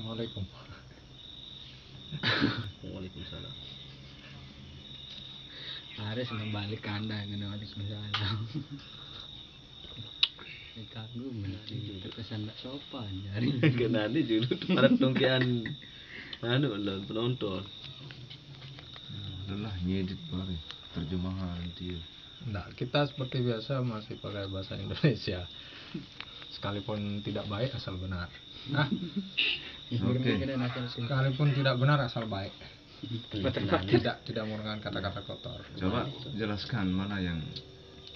Assalamualaikum. Waalaikumsalam. Harus kembali kandang dengan Waalaikumsalam. Kagum itu terkesan tak sopan dari Kenapa dulu para tongkian lo penonton. Adalah ngedit baru terjemahan dia. Nah, kita seperti biasa masih pakai bahasa Indonesia. Sekalipun tidak baik asal benar. Oke. Sekalipun tidak benar asal baik. Tidak menggunakan kata-kata kotor. Coba jelaskan mana yang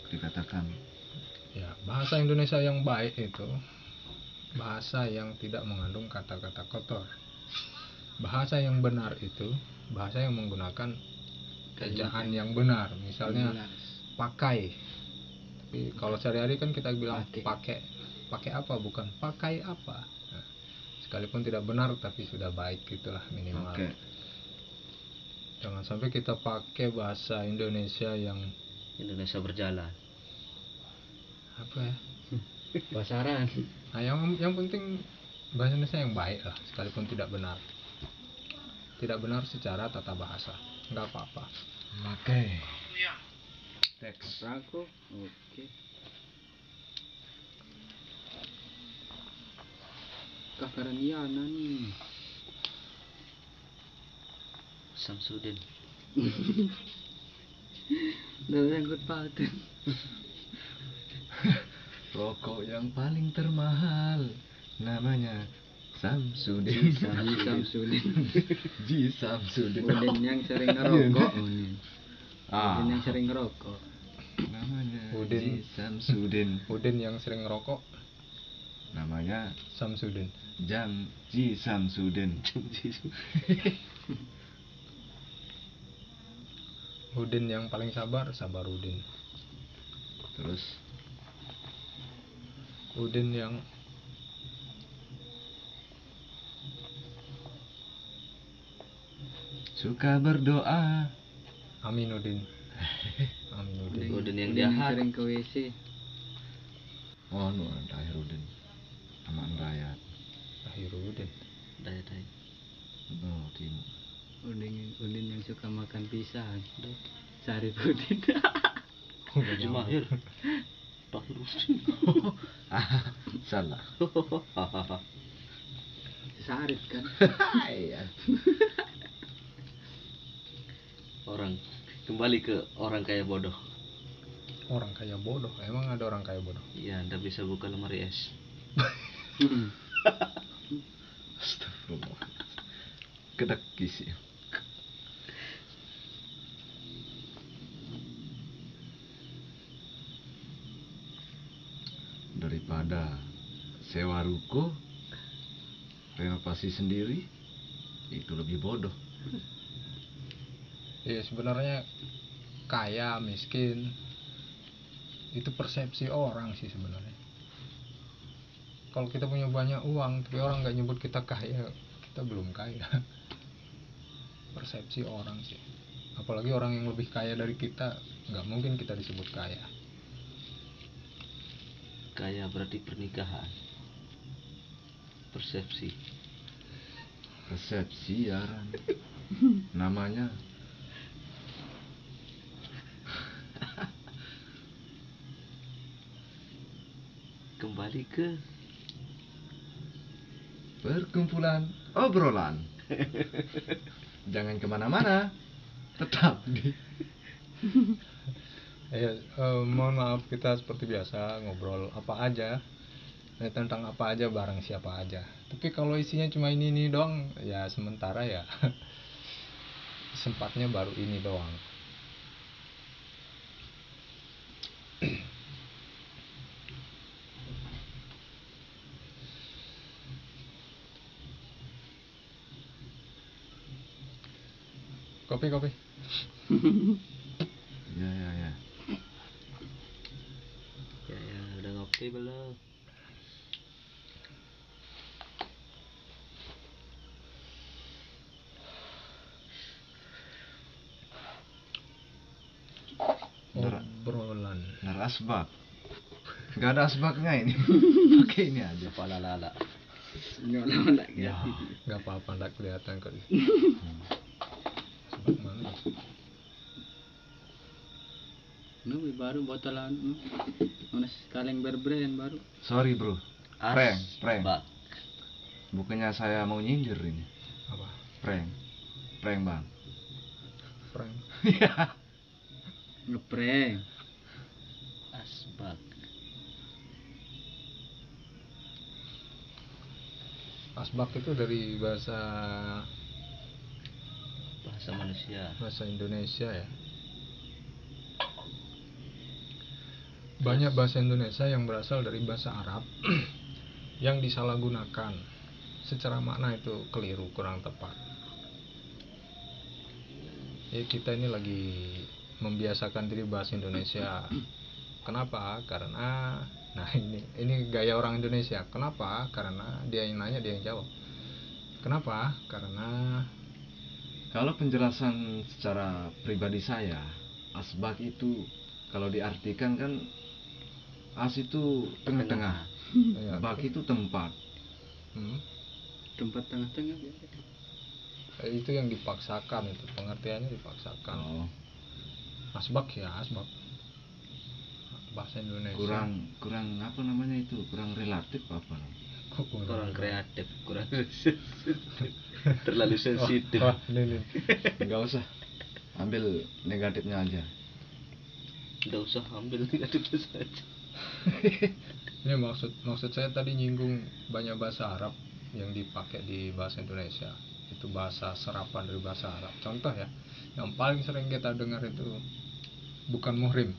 dikatakan. Ya, bahasa Indonesia yang baik itu bahasa yang tidak mengandung kata-kata kotor. Bahasa yang benar itu bahasa yang menggunakan ejaan yang benar. Misalnya pakai. Tapi kalau sehari-hari kan kita bilang pakai. Pakai apa, bukan pakai apa. Nah, sekalipun tidak benar tapi sudah baik, itulah minimal. Oke. Jangan sampai kita pakai bahasa Indonesia yang Indonesia berjalan. apa ya? pasaran. Nah, yang penting bahasa Indonesia yang baik lah, sekalipun tidak benar. Tidak benar secara tata bahasa, nggak apa-apa. Oke. Teks. Aku oke. Kakaraniana nih. Samsudin. Udah sangkut paten. Rokok yang paling termahal namanya Samsudin. Samsudin. Ji Samsudin. Udin yang sering ngerokok. Udin yang Ah, sering ngerokok. namanya Udin. Ji Samsudin. Udin yang sering ngerokok, Namanya Samsudin. Ji Samsudin. Udin yang paling sabar, Sabarudin. Terus Udin yang suka berdoa. Aminuddin. Aminuddin. Udin yang Udin jahat. sering ke WC. Oh, nu Tahirudin. Aman Raya. Akhirudin. Daya. Oh, Timo. Udin yang suka makan pisang. Saripudin. Haji Mahir. Tahirudin. Salah. Sarip kan. Iya. Orang kembali ke orang kaya bodoh. Orang kaya bodoh. Emang ada orang kaya bodoh? Iya, Anda bisa buka lemari es. Astagfirullah. Kedekis ya. Daripada sewa ruko, renovasi sendiri, itu lebih bodoh. Ya sebenarnya kaya miskin itu persepsi orang sih sebenarnya. Kalau kita punya banyak uang tapi orang nggak nyebut kita kaya, kita belum kaya. Persepsi orang sih. Apalagi orang yang lebih kaya dari kita, nggak mungkin kita disebut kaya. Kaya berarti pernikahan. Persepsi. Persepsi ya, Ran. Namanya Kembali ke perkumpulan obrolan. Jangan kemana-mana, tetap di Mohon maaf, kita seperti biasa ngobrol apa aja, tentang apa aja, barang siapa aja. Tapi kalau isinya cuma ini doang, ya sementara ya. Sempatnya baru ini doang. Kopi. ya. ya udah ngopi belum? Obrolan. asbak. Gak ada asbaknya ini. Pakai ini aja. Kepala lala. Nyolong Ya. Nggak apa-apa, nggak kelihatan kok. Asbak mana? Nubi baru botolan. Unas kaleng berbrand baru. Sorry bro. Prank, prank. Asbak. Bukannya saya mau nyindir ini. Apa? Prank. Prank bang. Frank. Ngeprank. Asbak. Asbak itu dari bahasa Manusia. Indonesia ya. Banyak bahasa Indonesia yang berasal dari bahasa Arab yang disalahgunakan. Secara makna itu keliru, kurang tepat. Ya, kita ini lagi membiasakan diri bahasa Indonesia. Kenapa? Karena ini gaya orang Indonesia. Kenapa? Karena dia yang nanya, dia yang jawab. Kenapa? Karena Kalau penjelasan secara pribadi saya, asbak itu kalau diartikan kan as itu tengah-tengah, ya, bak itu tempat. hmm, Tempat tengah-tengah ya. itu yang dipaksakan, itu pengertiannya dipaksakan. Oh, Asbak ya asbak. Bahasa Indonesia. kurang apa namanya itu? Kurang relatif apa namanya? Kurang kreatif, kurang terlalu sensitif. Wah, ini. Enggak usah. Ambil negatifnya aja. Nggak usah ambil negatifnya saja. Ini maksud saya tadi nyinggung banyak bahasa Arab yang dipakai di bahasa Indonesia. Itu bahasa serapan dari bahasa Arab. Contoh ya, yang paling sering kita dengar itu bukan muhrim.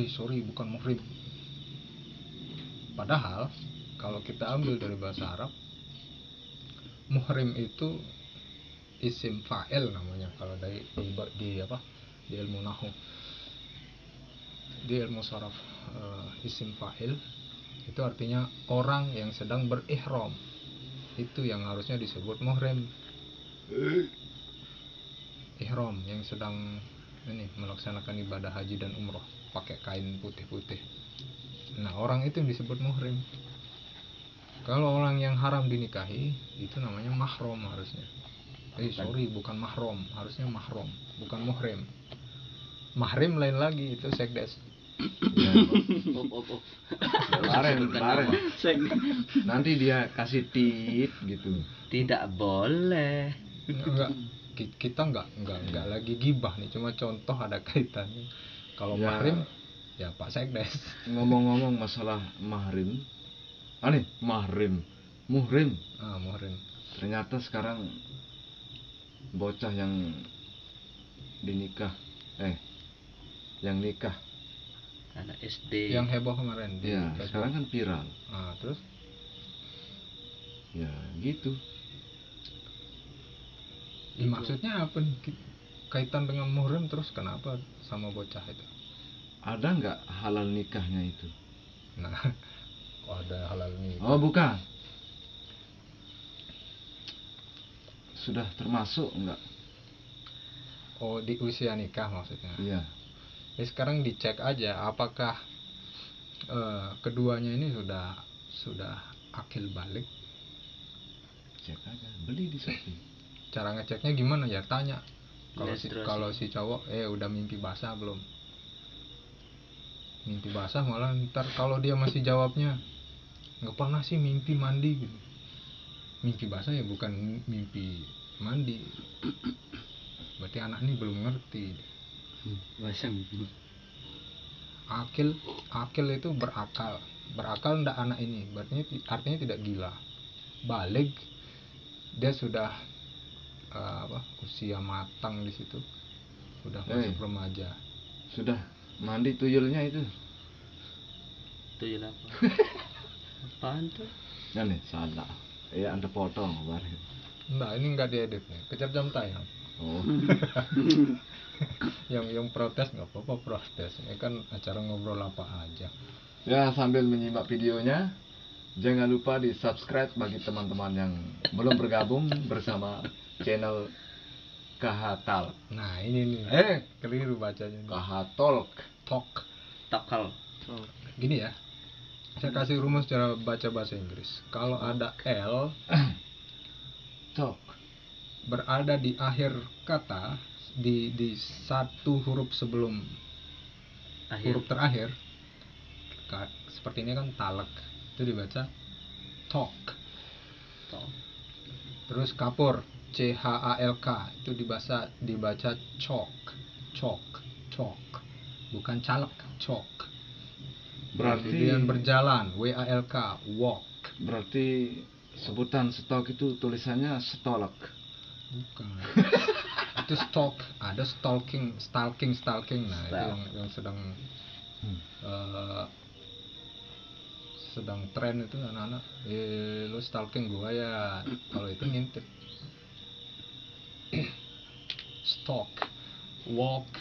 Sorry, bukan muhrim. Padahal kalau kita ambil dari bahasa Arab, muhrim itu isim fa'il namanya kalau di ilmu nahwu. Di ilmu sharaf, isim fa'il itu artinya orang yang sedang berihram. Itu yang harusnya disebut muhrim. Ihram yang sedang melaksanakan ibadah haji dan umroh pakai kain putih-putih. Nah, orang itu yang disebut muhrim. Kalau orang yang haram dinikahi itu namanya mahram harusnya. Sorry, bukan mahram, harusnya mahram, bukan muhrim. Mahrim lain lagi, itu sekdes. Ya, Oh. kemarin. Nanti dia kasih tip gitu. Tidak boleh. Enggak, kita enggak lagi gibah nih, cuma contoh ada kaitannya. Kalau Ya. mahrim ya Pak Sekdes. Ngomong-ngomong masalah mahrim, muhrim. Muhrim. Ternyata sekarang bocah yang nikah, Anak SD. Yang heboh kemarin di ya Facebook. sekarang kan viral. Terus Ya gitu. maksudnya apa nih? Kaitan dengan muhrim, terus kenapa sama bocah itu? Ada nggak halal nikahnya itu? Nah, kok ada halal nih? Oh bukan. Sudah termasuk nggak? Oh, di usia nikah maksudnya. Iya. Sekarang dicek aja apakah keduanya ini sudah akil balik. Cek aja, beli di Shopee. Cara ngeceknya gimana ya? Tanya. Menstruasi. Kalau si cowok udah mimpi basah belum? Mimpi basah, malah ntar kalau dia masih jawabnya nggak pernah sih mimpi mandi gitu. Mimpi basah ya bukan mimpi mandi. Berarti anak ini belum ngerti. Basang. Akil itu berakal ndak anak ini, berarti artinya tidak gila. Balik, dia sudah usia matang di situ, sudah masuk remaja. Sudah mandi tuyulnya itu. Tuyul apa? Apaan tuh? Nah nih salah. Anda potong kemarin. Nah, ini nggak diedit nih, kejar jam tayang. Oh. yang protes nggak apa-apa, protes. Ini kan acara ngobrol apa aja. Ya, sambil menyimak videonya, jangan lupa di subscribe bagi teman-teman yang belum bergabung bersama channel Kahatal. Nah, ini nih. Keliru bacanya. Kahatolk. Talk. Takal. Gini ya. Saya kasih rumus cara baca bahasa Inggris. Kalau ada L Talk. berada di akhir kata, di satu huruf sebelum huruf terakhir, seperti ini kan talek, itu dibaca talk. Terus kapur, CHALK, itu dibaca chalk, bukan caleg, chalk. Berarti Kemudian berjalan, WALK, walk. Berarti sebutan stok itu tulisannya stolek. Bukan. Itu stalk, ada stalking. Nah, itu yang sedang sedang tren itu anak-anak. Lu stalking gua ya. Kalau itu ngintip. Stalk, walk,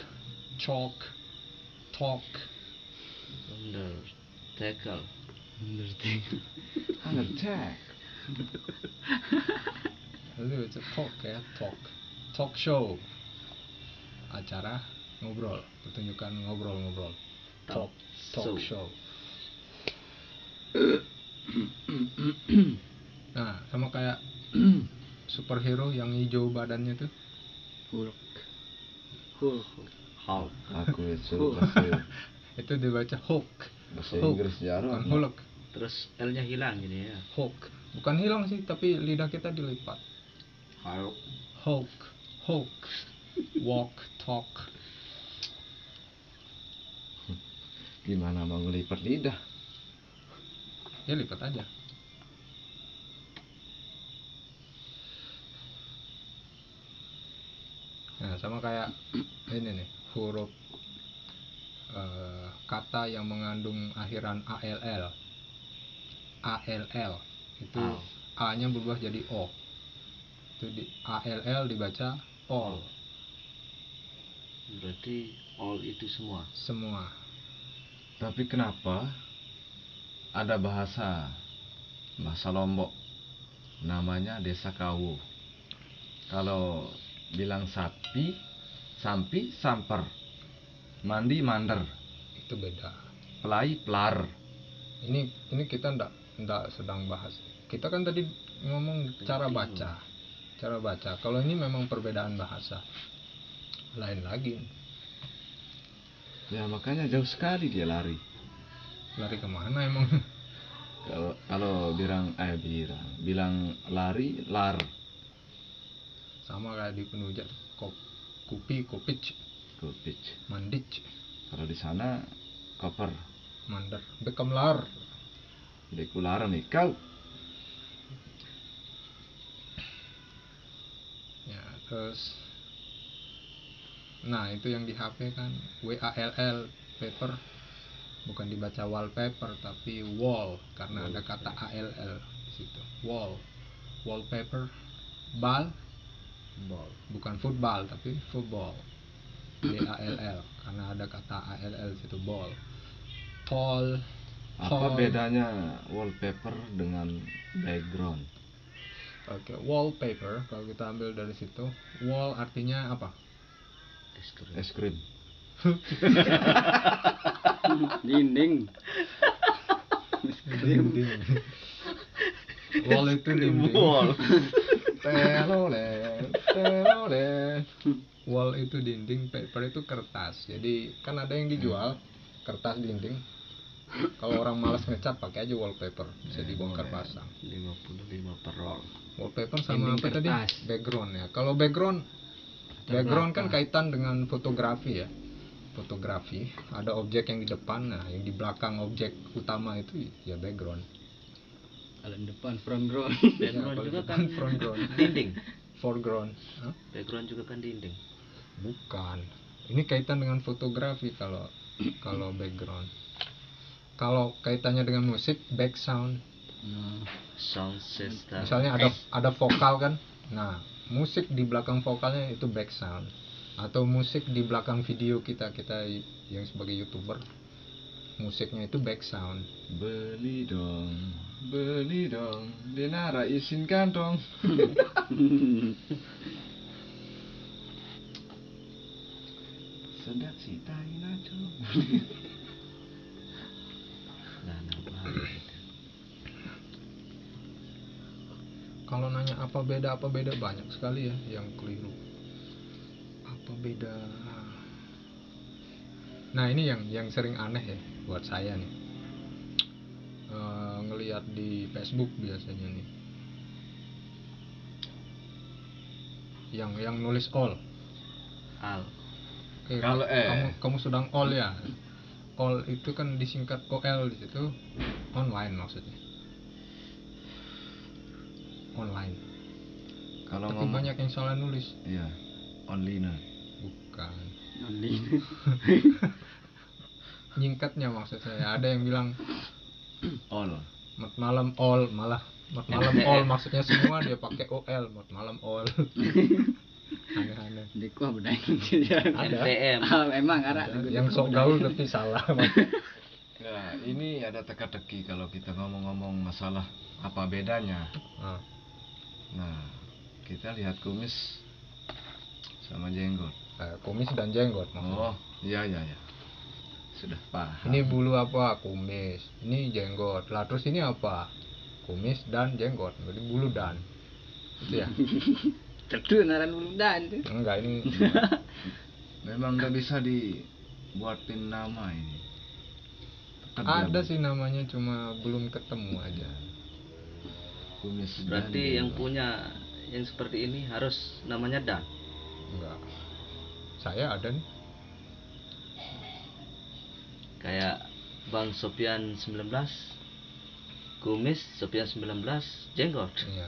chalk, talk. Tackle. Undertake. Lu itu talk ya, talk show, acara ngobrol, pertunjukan ngobrol, talk show. Nah, sama kayak superhero yang hijau badannya tuh, Hulk. Aku itu bahasa itu dibaca Hulk. Inggris Bukan jarang. Hulk. Terus L-nya hilang jadi ya. Hulk. Bukan hilang sih, tapi lidah kita dilipat. Hulk. Walk, talk. Gimana mau ngelipat lidah? Ya lipat aja. Nah, sama kayak ini nih, huruf kata yang mengandung akhiran ALL itu A-nya berubah jadi O. Itu di ALL dibaca all. Berarti all itu semua. Tapi kenapa ada bahasa Lombok namanya Desa Kawu? Kalau bilang sapi, sampi, samper, mandi, mander, Itu beda. pelai, pelar. Ini kita ndak sedang bahas. Kita kan tadi ngomong cara baca. Kalau ini memang perbedaan bahasa. Lain lagi. Ya makanya jauh sekali dia lari. Lari kemana emang? Kalau bilang lari, lar. Sama kayak di penujat kupi, kopich, Kupich. mandic, Kalau di sana koper. mandar, bekemlar. Dekular nih kau. Ya, terus nah itu yang di HP kan WALL, paper, bukan dibaca wallpaper tapi wall karena ada kata ALL di situ. Wallpaper. Ball bukan football tapi football, BALL, karena ada kata ALL di situ, ball. Tall. Apa bedanya wallpaper dengan background? Oke, wallpaper kalau kita ambil dari situ, wall artinya apa? Es krim. Dinding. Dinding. Wall itu dinding. Telolet. Wall itu dinding, paper itu kertas. Jadi kan ada yang dijual kertas dinding. Kalau orang malas ngecat pakai aja wallpaper, bisa dibongkar pasang. 55 per roll. Wallpaper sama Dinding apa tadi? kertas. Background ya. Kalau background kan kaitan dengan fotografi ya. Fotografi, ada objek yang di depan, nah yang di belakang objek utama itu ya background. Kalau di depan front row. Background kalau juga depan kan foreground. dinding. Foreground. Hah? Background juga kan dinding. Bukan. Ini kaitan dengan fotografi kalau background. Kalau kaitannya dengan musik, back sound. Sound system. Misalnya ada vokal kan. Nah, musik di belakang vokalnya itu back sound. Atau musik di belakang video kita yang sebagai YouTuber, musiknya itu back sound. Beli dong, Denara izinkan dong. Sedap si tai naco. Nah, kalau nanya apa beda banyak sekali ya yang keliru. Apa beda? Nah ini yang sering aneh ya buat saya nih. Ngelihat di Facebook biasanya nih. Yang nulis all. Al. Kalau kamu sedang all ya. All itu kan disingkat OL di situ, online maksudnya. Online. kalau Tapi ngomong banyak yang salah nulis. iya, online. Bukan. Only. Nyingkatnya maksud saya. Ada yang bilang All. mat malam all, malah mat malam all maksudnya semua dia pakai OL, mat malam all. Aneh-aneh. Di kuah bedang dia. Ada. NPM. Memang arah Yang sok gaul tapi salah. Nah, ini ada teka-teki kalau kita ngomong-ngomong masalah apa bedanya. Nah, Nah, kita lihat kumis sama jenggot. kumis dan jenggot maksudnya. Oh, iya. Sudah paham. Ini bulu apa? Kumis. Ini jenggot. Lah terus ini apa? Kumis dan jenggot. Jadi bulu dan. Itu ya? Terus naran buludan tuh. Enggak, ini Memang nggak bisa dibuatin nama ini. Pekerja ada sih namanya cuma belum ketemu aja. kumis dan Berarti yang jenggot. punya yang seperti ini harus namanya Dan. Enggak. Saya ada nih. Kayak Bang Sopian 19, kumis, Sopian 19, jenggot. Iya.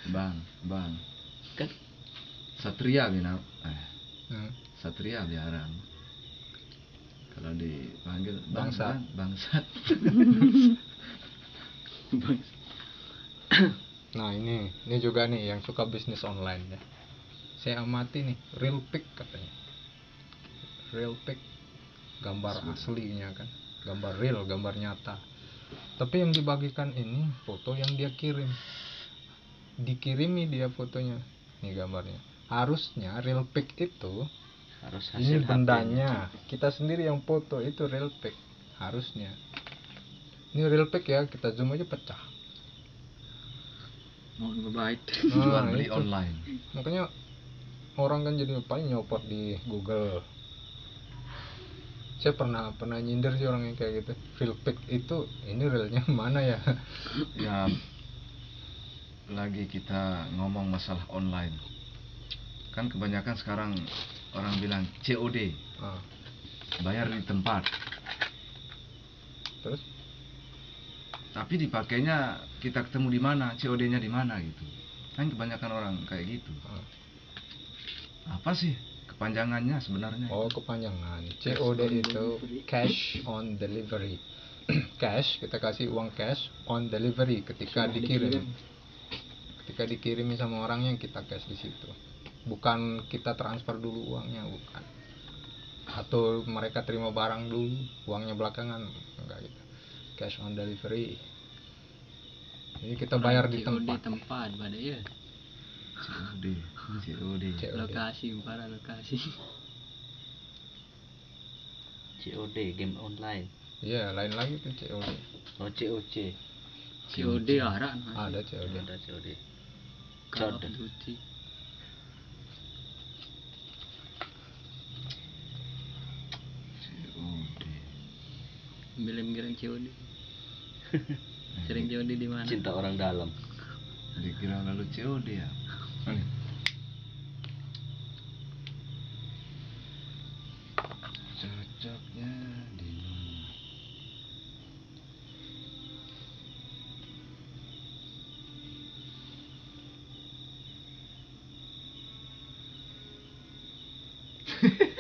Bang. Kan Satria bina. Hmm. Satria biaran. Kalau dipanggil Bangsat. Bangsat. Nah ini juga nih yang suka bisnis online ya. Saya amati nih, real pic katanya. Real pic, gambar aslinya kan, gambar real, gambar nyata. Tapi yang dibagikan ini foto yang dia kirim, dikirimi dia fotonya, nih gambarnya. Harusnya real pic itu harus ini hasil HP. bendanya, kita sendiri yang foto itu real pic harusnya. Ini real pic ya, kita zoom aja pecah. Mau ngebaik. Jual Nah, beli itu. online. Makanya orang kan jadi paling nyopot di Google. Saya pernah nyindir sih orang yang kayak gitu. Real pic itu ini realnya mana ya? Ya, lagi kita ngomong masalah online. Kan kebanyakan sekarang orang bilang COD, Ah, bayar di tempat. terus Tapi dipakainya kita ketemu di mana, COD-nya di mana gitu. Kan kebanyakan orang kayak gitu. ah. Apa sih kepanjangannya sebenarnya? Oh kepanjangan. COD itu cash on delivery. Cash, kita kasih uang cash on delivery ketika dikirim. Ketika dikirimi sama orang yang kita cash di situ. Bukan kita transfer dulu uangnya, bukan. Atau mereka terima barang dulu, uangnya belakangan, enggak gitu. Cash on delivery. Jadi kita bayar di tempat. tempat pada ya. COD. COD. Lokasi para lokasi. COD, game online. Iya, lain lagi tuh COD. Oh, COC. COD arah Ada COD. Ada COD. Call of COD. Duty. COD. Mikirin COD. Sering COD di mana? Cinta orang dalam. Dikira lalu COD ya. Cocoknya di mana?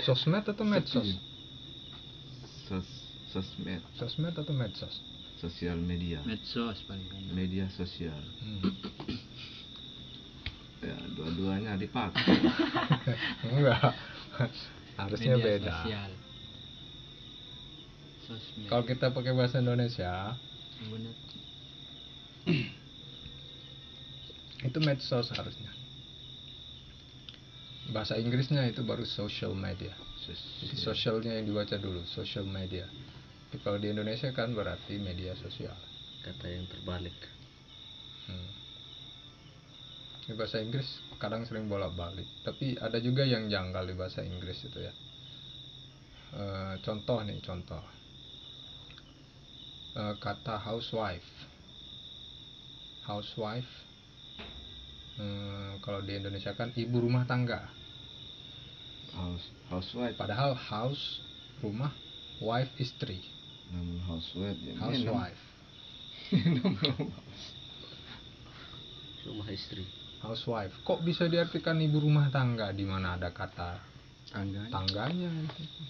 Sosmed atau medsos? Sosmed, Sosmed atau medsos? sosial media, Medsos paling kan. media sosial. Hmm. Ya, dua-duanya dipakai. Enggak. Harusnya Media beda. sosial. Sosmed. Kalau kita pakai bahasa Indonesia, Bener. itu medsos harusnya. Bahasa Inggrisnya itu baru social media. Jadi sosialnya yang dibaca dulu, social media. Tapi kalau di Indonesia kan berarti media sosial. Kata yang terbalik. Di bahasa Inggris kadang sering bolak-balik, tapi ada juga yang janggal di bahasa Inggris itu ya. Contoh, kata housewife. Kalau di Indonesia kan ibu rumah tangga. Housewife. Padahal house rumah, wife istri. Namun housewife ya. Housewife. Rumah istri. Housewife. Kok bisa diartikan ibu rumah tangga, di mana ada kata tangganya?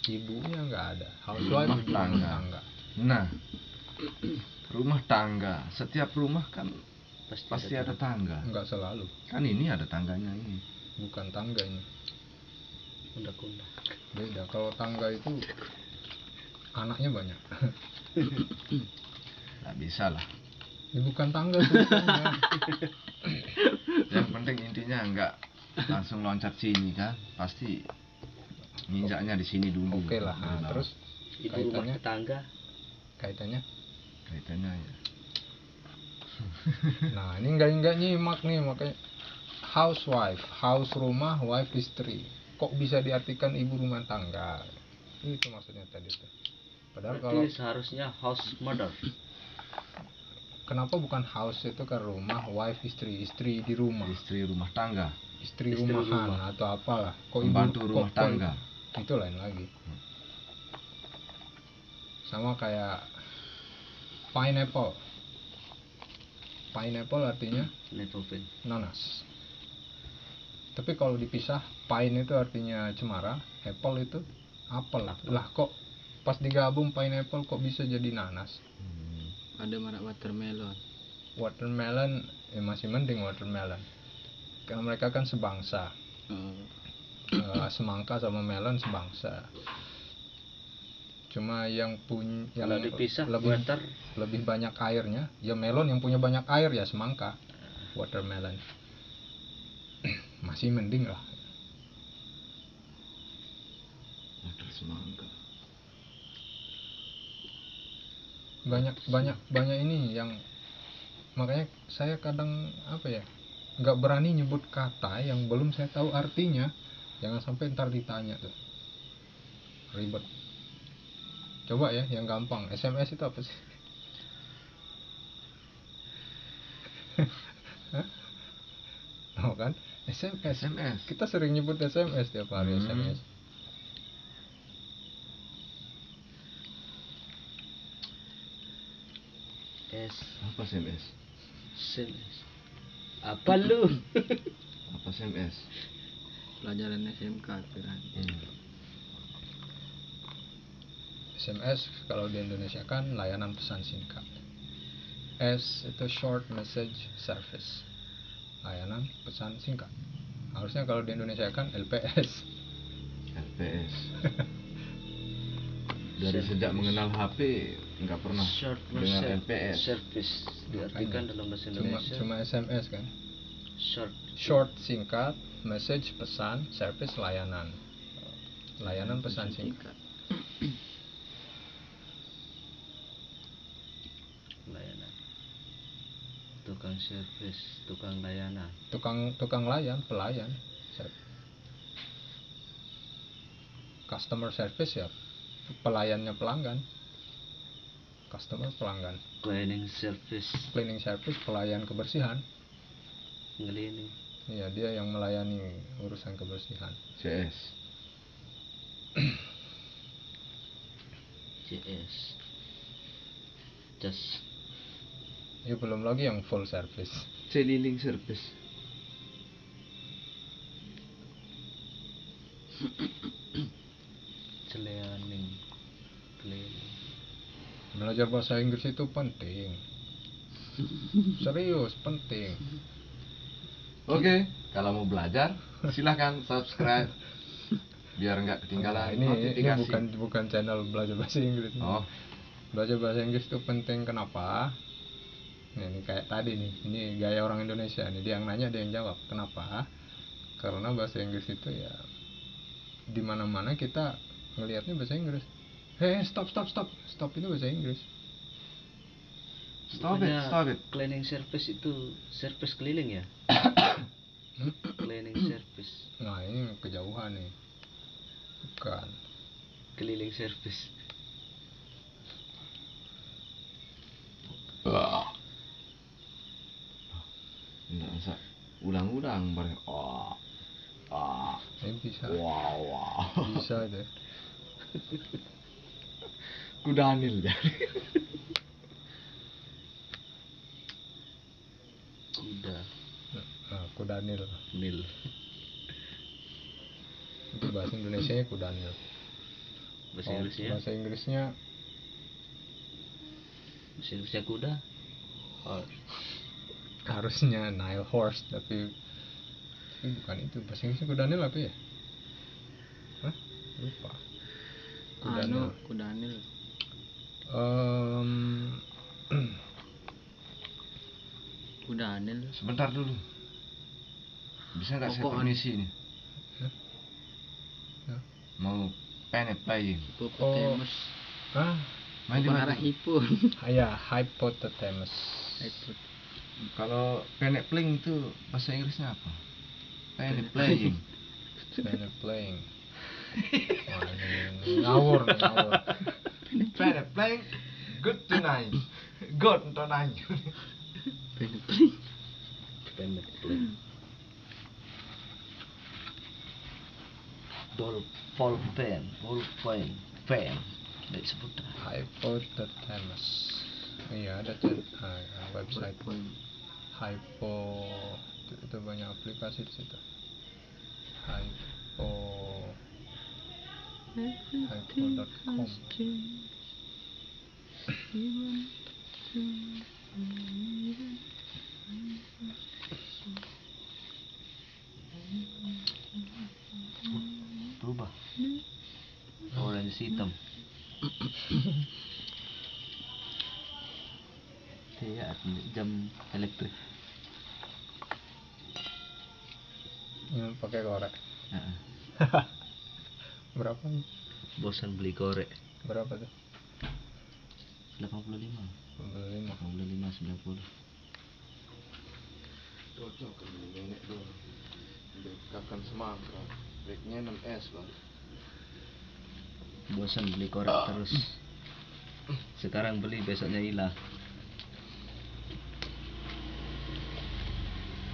Ibunya nggak ada. Housewife Rumah ibu tangga. tangga. Nah, rumah tangga. Setiap rumah kan pasti ada tangga. Nggak selalu. Kan ini ada tangganya ini. Bukan tangga ini. Undang-undang. Beda. Kalau tangga itu anaknya banyak. Nggak bisa lah. Ini bukan tangga tulisannya. Yang penting intinya nggak langsung loncat sini kan. Pasti nginjaknya di sini dulu. Oke lah. Nah, Nah, terus Ibu rumah kaitannya tetangga. kaitannya. ya. Nah, ini nggak nyimak nih, makanya housewife, house rumah, wife istri. Kok bisa diartikan ibu rumah tangga? Itu maksudnya tadi tuh. Padahal kalau Berarti seharusnya house mother. kenapa bukan house itu kan rumah, wife istri di rumah, Istri rumah tangga. istri Istri rumahan rumah. atau apalah. Kok Pembantu rumah tangga. Itu lain lagi. Sama kayak pineapple. Pineapple artinya Nepofen. nanas. Tapi kalau dipisah, pine itu artinya cemara, apple itu apel. Lah kok pas digabung pineapple kok bisa jadi nanas? Ada merek watermelon. Watermelon ya masih mending watermelon. Karena mereka kan sebangsa. Semangka sama melon sebangsa. Cuma yang punya Kalau dipisah lebih water. lebih banyak airnya, ya melon. Yang punya banyak air ya semangka. Watermelon. Masih mending lah. Water semangka. Banyak ini yang makanya saya kadang nggak berani nyebut kata yang belum saya tahu artinya. Jangan sampai ntar ditanya tuh, ribet. Coba ya yang gampang, SMS itu apa sih? Hah? Oh kan, SMS. Kita sering nyebut SMS tiap hari. SMS. Apa SMS? SMS. Apa lu? Apa SMS? Pelajaran SMK itu kan. SMS kalau di Indonesia kan layanan pesan singkat. S itu short message service, layanan pesan singkat. Harusnya kalau di Indonesia kan LPS. LPS. Dari sejak mengenal HP nggak pernah Short dengar message LPS. service diartikan dalam bahasa Indonesia. Cuma SMS kan. Short. Singkat, message pesan, service layanan. Layanan pesan singkat. Layanan. Tukang service, tukang layanan. Tukang layan, pelayan. Customer service ya pelayannya pelanggan. Customer pelanggan. Cleaning service. Cleaning service pelayan kebersihan. Cleaning. Iya, dia yang melayani urusan kebersihan. CS. CS. Just. Ya belum lagi yang full service. Cleaning service. Cleaning. Belajar bahasa Inggris itu penting. Serius, penting. Oke, kalau mau belajar silahkan subscribe biar nggak ketinggalan Ini notifikasi. bukan channel belajar bahasa Inggris. Oh, Belajar bahasa Inggris itu penting kenapa? Nah, ini kayak tadi nih, ini gaya orang Indonesia nih, dia yang nanya dia yang jawab. Kenapa? Karena bahasa Inggris itu ya di mana-mana kita ngelihatnya bahasa Inggris. Stop itu bahasa Inggris. Stop it. Cleaning service itu service keliling ya? Cleaning service, Nah ini kejauhan nih. Bukan. keliling service. Enggak usah ulang-ulang bareng. Ini bisa. Wow. Bisa deh. Ku Daniel jadi. Kuda Kudanil. nil. Itu bahasa Indonesianya Kudanil. Bahasa Inggrisnya? Bahasa Inggrisnya Bahasa Inggrisnya kuda. Horse. harusnya Nile horse tapi bukan itu. Bahasa Inggrisnya Kudanil apa ya? Hah? Lupa. Kudanil. Kudanil. Sebentar dulu. Bisa nggak saya Pokoknya. permisi nih? Hah? Hah? Mau planet playing. Hippopotamus. Main di mana? Arah hipun. Ya, hypothetamus. Kalau planet playing itu bahasa Inggrisnya apa? Planet playing. Planet playing. Wah, ini ngawur. Planet playing. Good tonight. Good tonight. Pendek plane. Dolphin. Fan. Nggak disebut dah. Hypothetamus. Iya ada tuh website hypo itu banyak aplikasi di situ. Hypo.com. Berubah. Orange hitam. Iya, jam elektrik. Yang pakai korek. Heeh. Berapa nih? Bosan beli korek. Berapa tuh? 85. 25. 90. Cocok kan nenek tuh. Dekatkan semangka. Breaknya 6S bang. Bosan beli korek terus. Sekarang beli, besoknya hilang.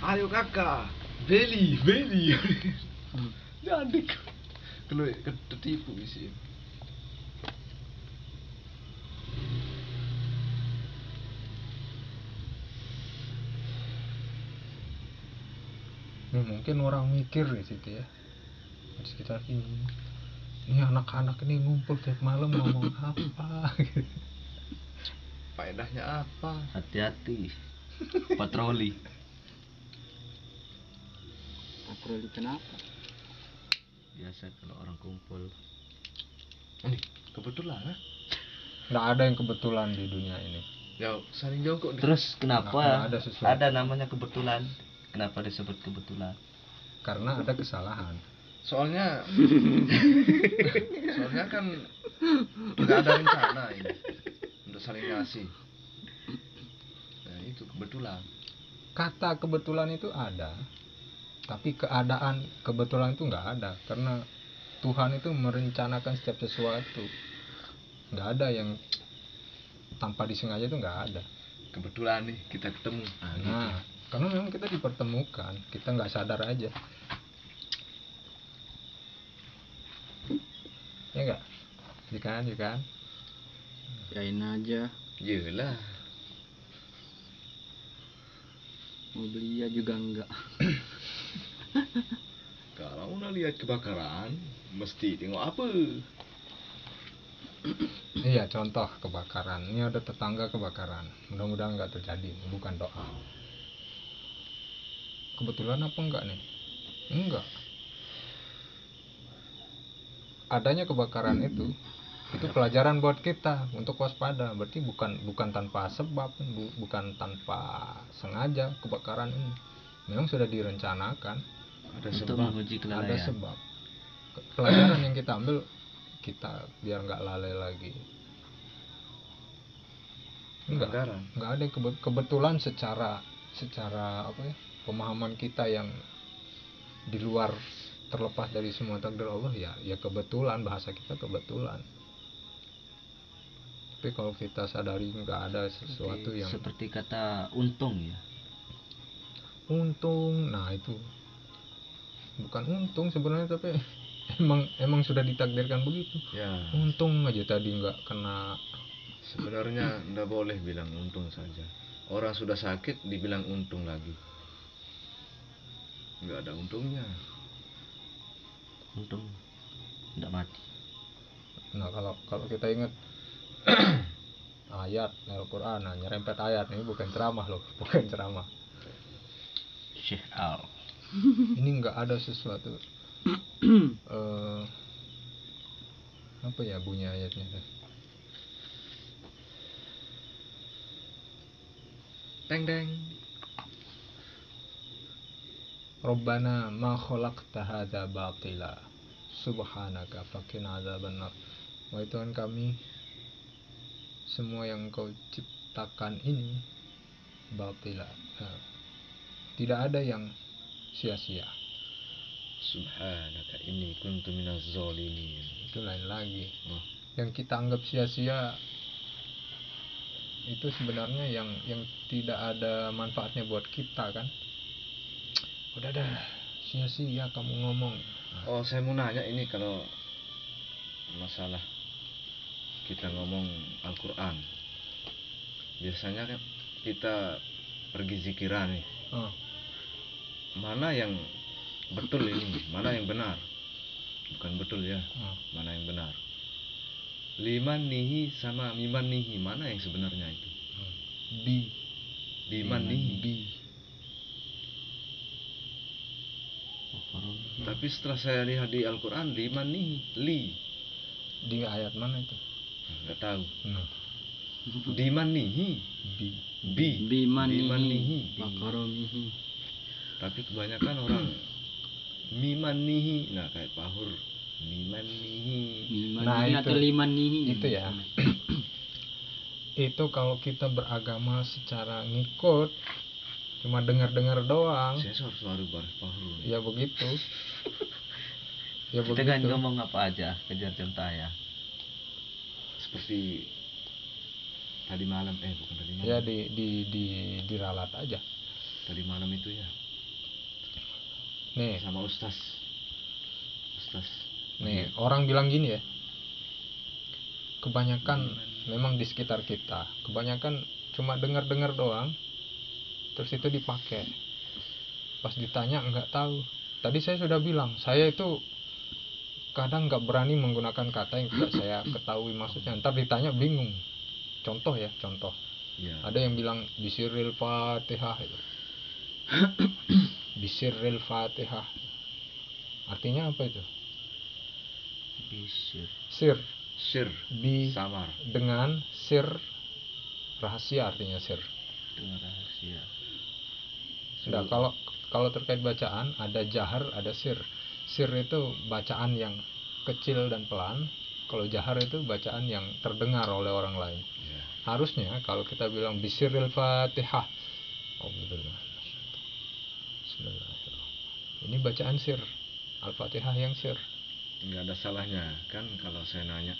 Ayo kakak, beli. Jadi kalau ketipu sih. Mungkin orang mikir di situ ya, di sekitar ini anak-anak ini ngumpul tiap malam ngomong apa gitu. Faedahnya apa? Hati-hati. Patroli. Patroli kenapa? Biasa kalau orang kumpul. Ini kebetulan Nggak ada yang kebetulan di dunia ini. Ya saling jongkok. Terus kenapa Nggak ada sesuatu. ada namanya kebetulan? Kenapa disebut kebetulan? Karena ada kesalahan. Soalnya kan nggak ada rencana ini untuk saling ngasih. Nah itu kebetulan. Kata kebetulan itu ada, tapi keadaan kebetulan itu nggak ada. Karena Tuhan itu merencanakan setiap sesuatu. Nggak ada yang tanpa disengaja, itu nggak ada. Kebetulan nih kita ketemu. Nah, karena memang kita dipertemukan, kita nggak sadar aja. Ya nggak? Ya kan? Yain aja. Yelah. Mau beli ya juga enggak. Kalau udah lihat kebakaran, mesti tengok apa? Iya, contoh kebakaran. Ini ada tetangga kebakaran. Mudah-mudahan nggak terjadi. Bukan doa. Kebetulan apa enggak nih? Enggak. Adanya kebakaran itu pelajaran buat kita untuk waspada. Berarti bukan tanpa sebab, bukan tanpa sengaja kebakaran ini. Memang sudah direncanakan. Ada Untuk sebab. menguji Ada kelalaian. sebab. Pelajaran yang kita ambil kita biar nggak lalai lagi. Pelanggaran. Nggak ada yang kebetulan secara apa ya, pemahaman kita yang di luar, terlepas dari semua takdir Allah, ya kebetulan, bahasa kita kebetulan. Tapi kalau kita sadari nggak ada sesuatu yang seperti kata untung ya. untung, nah itu bukan untung sebenarnya, tapi emang sudah ditakdirkan begitu. Ya, Untung aja tadi nggak kena. sebenarnya nggak boleh bilang untung saja. Orang sudah sakit dibilang untung lagi. Nggak ada untungnya. Untung tidak mati. Nah kalau kita ingat ayat Al-Quran, nah, nyerempet ayat ini bukan ceramah loh, bukan ceramah. Syekh Al. Ini nggak ada sesuatu apa ya bunyi ayatnya teh? Teng teng. Rabbana ma khalaqta hadza batila subhanaka faqina adzabannar. Wahai Tuhan kami, semua yang Kau ciptakan ini batila, tidak ada yang sia-sia. Subhanaka inni kuntu minaz zalimin. Itu lain lagi. Oh, Yang kita anggap sia-sia itu sebenarnya yang tidak ada manfaatnya buat kita kan. Udah dah, sia-sia kamu ngomong. oh, saya mau nanya ini, kalau masalah kita ngomong Al-Quran, biasanya kan kita pergi zikiran nih. Oh, Mana yang betul ini, mana yang benar? Bukan betul ya, oh. mana yang benar? Liman nihi sama miman nihi, mana yang sebenarnya itu? Bi, Biman nihi. bi. Tapi setelah saya lihat di Al-Quran, liman nihi, li. Di ayat mana itu? Nggak tahu. Nah, Diman nihi, bi. bi. Biman nihi. Makaromihi. Tapi kebanyakan orang miman nihi, nah kayak pahur miman nihi. Nah, Mimanihi itu. atau limanihi. Itu ya. Itu kalau kita beragama secara ngikut, cuma dengar-dengar doang, Saya harus baris pahur. ya begitu. Ya Kita kan begitu. ngomong apa aja, kejar contoh ya. Seperti tadi malam, bukan tadi malam. Ya diralat aja. Tadi malam itu ya, Nih, sama Ustaz. nih orang bilang gini ya. Kebanyakan memang di sekitar kita, kebanyakan cuma dengar-dengar doang, terus itu dipakai. Pas ditanya nggak tahu. Tadi saya sudah bilang, saya itu kadang nggak berani menggunakan kata yang tidak saya ketahui maksudnya. Ntar ditanya bingung. Contoh ya, contoh. Ya. Ada yang bilang bisiril fatihah itu. Bisiril fatihah. Artinya apa itu? Bisir. Sir. Sir, Bi samar. dengan sir, rahasia artinya sir. Dengan rahasia. Nah, kalau terkait bacaan ada jahar, ada sir. Sir itu bacaan yang kecil dan pelan. Kalau jahar itu bacaan yang terdengar oleh orang lain. Ya. Harusnya kalau kita bilang bisiril fatihah, Bismillahirrahmanirrahim. Ini bacaan sir, al-fatihah yang sir. Nggak ada salahnya kan kalau saya nanya,